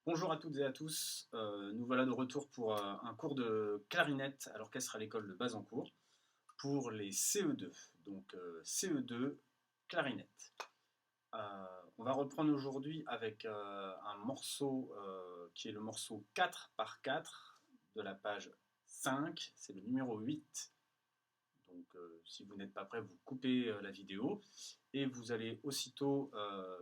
Bonjour à toutes et à tous, nous voilà de retour pour un cours de clarinette à l'orchestre à l'école de Bazancourt pour les CE2, donc CE2 clarinette. On va reprendre aujourd'hui avec un morceau qui est le morceau 4 par 4 de la page 5, c'est le numéro 8. Donc si vous n'êtes pas prêt, vous coupez la vidéo et vous allez aussitôt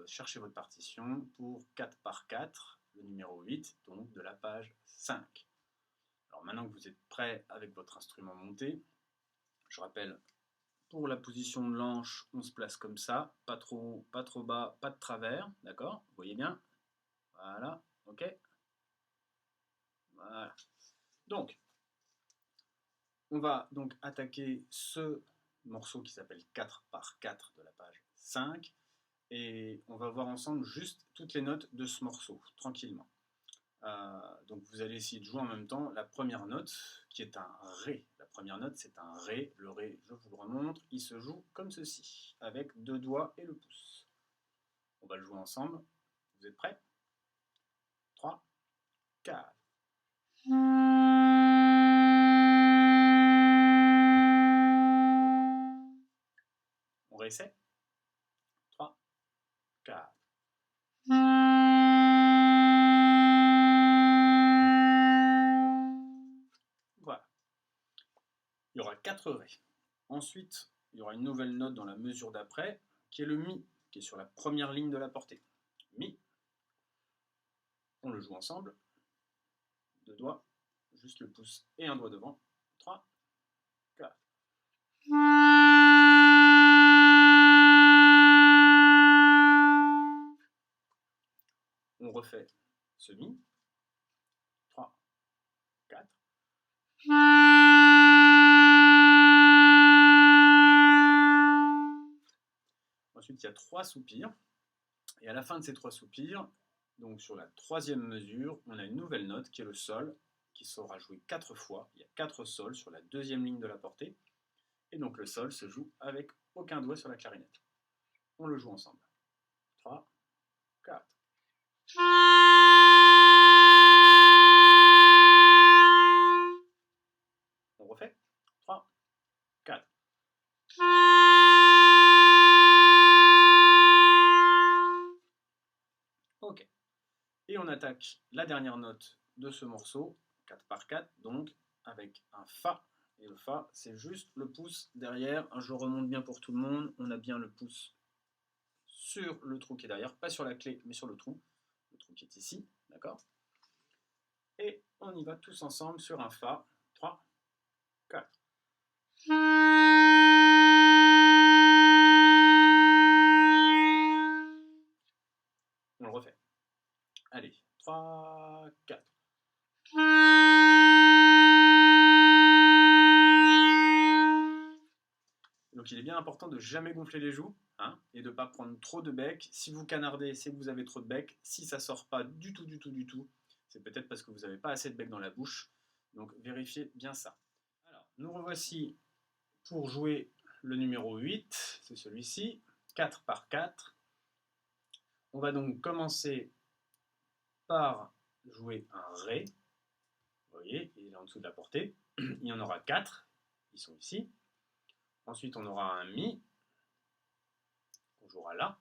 chercher votre partition pour 4 par 4, le numéro 8, donc de la page 5. Alors maintenant que vous êtes prêt avec votre instrument monté, je rappelle, pour la position de l'anche, on se place comme ça, pas trop haut, pas trop bas, pas de travers, d'accord? Vous voyez bien? Voilà, ok? Voilà. Donc, on va donc attaquer ce morceau qui s'appelle 4 par 4 de la page 5 et on va voir ensemble juste toutes les notes de ce morceau, tranquillement. Donc vous allez essayer de jouer en même temps la première note qui est un Ré. La première note c'est un Ré. Le Ré, je vous le remontre, il se joue comme ceci, avec deux doigts et le pouce. On va le jouer ensemble. Vous êtes prêts? 3, 4. On réessaie? 3, 4. Voilà. Il y aura 4 Ré. Ensuite, il y aura une nouvelle note dans la mesure d'après, qui est le Mi, qui est sur la première ligne de la portée. Mi. On le joue ensemble. Deux doigts, juste le pouce et un doigt devant. 3, 4. On refait ce Mi. 3, 4. Ensuite, il y a 3 soupirs. Et à la fin de ces 3 soupirs, donc sur la troisième mesure, on a une nouvelle note qui est le Sol, qui sera joué 4 fois. Il y a 4 sols sur la deuxième ligne de la portée. Et donc le Sol se joue avec aucun doigt sur la clarinette. On le joue ensemble. 3, 4. On refait. 3, 4. Ok. Et on attaque la dernière note de ce morceau, 4 par 4, donc avec un Fa. Et le Fa, c'est juste le pouce derrière. Je remonte bien pour tout le monde. On a bien le pouce sur le trou qui est derrière, pas sur la clé, mais sur le trou qui est ici, d'accord? Et on y va tous ensemble sur un Fa. 3, 4. On le refait. Allez, 3, 4. Donc il est bien important de jamais gonfler les joues, hein, et de ne pas prendre trop de bec. Si vous canardez, c'est que vous avez trop de bec. Si ça ne sort pas du tout, c'est peut-être parce que vous n'avez pas assez de bec dans la bouche. Donc vérifiez bien ça. Alors, nous revoici pour jouer le numéro 8, c'est celui-ci, 4 par 4. On va donc commencer par jouer un Ré. Vous voyez, il est en dessous de la portée. Il y en aura 4, ils sont ici. Ensuite, on aura un Mi, qu'on jouera là.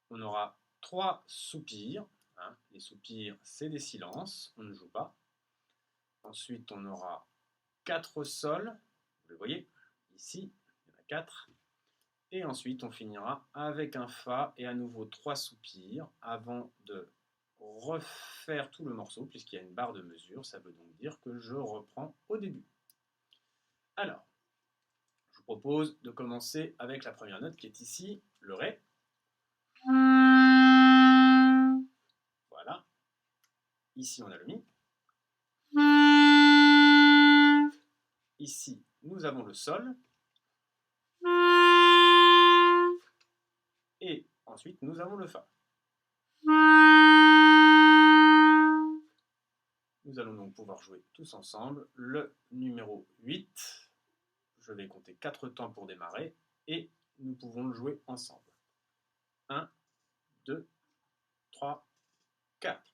On aura 3 soupirs. Hein. Les soupirs, c'est des silences, on ne joue pas. Ensuite, on aura 4 sols. Vous le voyez, ici, il y en a 4. Et ensuite, on finira avec un Fa et à nouveau 3 soupirs avant de refaire tout le morceau, puisqu'il y a une barre de mesure. Ça veut donc dire que je reprends au début. Alors, je vous propose de commencer avec la première note qui est ici, le Ré. Voilà. Ici, on a le Mi. Ici, nous avons le Sol. Et ensuite, nous avons le Fa. Nous allons donc pouvoir jouer tous ensemble le numéro 8. Je vais compter 4 temps pour démarrer et nous pouvons le jouer ensemble. 1, 2, 3, 4.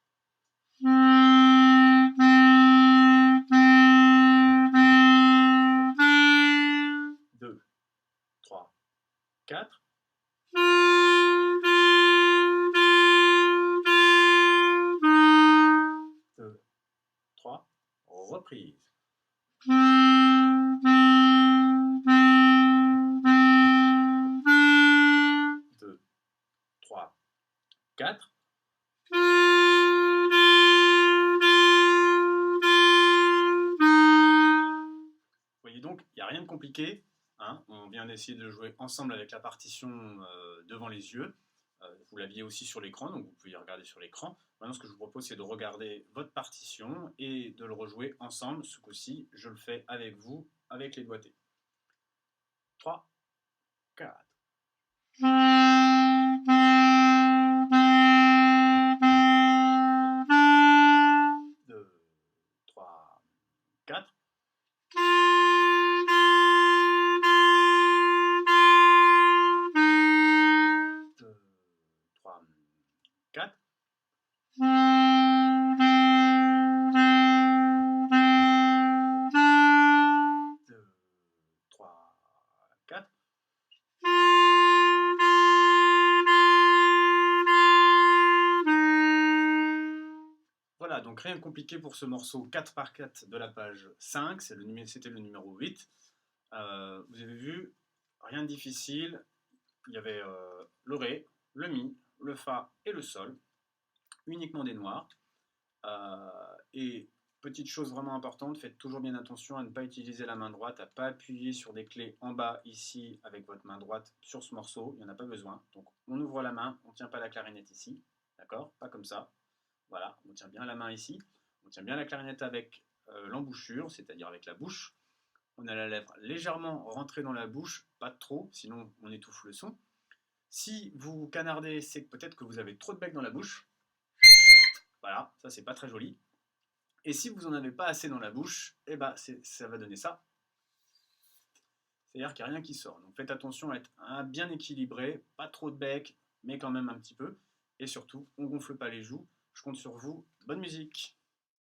reprise. 2, 3, 4. Vous voyez donc, il n'y a rien de compliqué. Hein, on vient d'essayer de jouer ensemble avec la partition devant les yeux. Vous l'aviez aussi sur l'écran, donc vous pouvez y regarder sur l'écran. Maintenant, ce que je vous propose, c'est de regarder votre partition et de le rejouer ensemble. Ce coup-ci, je le fais avec vous, avec les doigtés. 3, 4. 2, 3, 4. 2, 3, 4. 2, 3, 4. Voilà, donc rien de compliqué pour ce morceau 4x4 de la page 5, c'était le numéro 8. Vous avez vu, rien de difficile, il y avait le Ré, le Mi, le Fa et le Sol, uniquement des noirs. Et petite chose vraiment importante, faites toujours bien attention à ne pas utiliser la main droite, à ne pas appuyer sur des clés en bas ici avec votre main droite sur ce morceau, il n'y en a pas besoin. Donc on ouvre la main, on ne tient pas la clarinette ici, d'accord? Pas comme ça. Voilà, on tient bien la main ici, on tient bien la clarinette avec l'embouchure, c'est-à-dire avec la bouche. On a la lèvre légèrement rentrée dans la bouche, pas trop, sinon on étouffe le son. Si vous canardez, c'est peut-être que vous avez trop de bec dans la bouche. Voilà, ça c'est pas très joli. Et si vous n'en avez pas assez dans la bouche, eh ben, ça va donner ça. C'est-à-dire qu'il n'y a rien qui sort. Donc faites attention à être bien équilibré, pas trop de bec, mais quand même un petit peu. Et surtout, on ne gonfle pas les joues. Je compte sur vous. Bonne musique!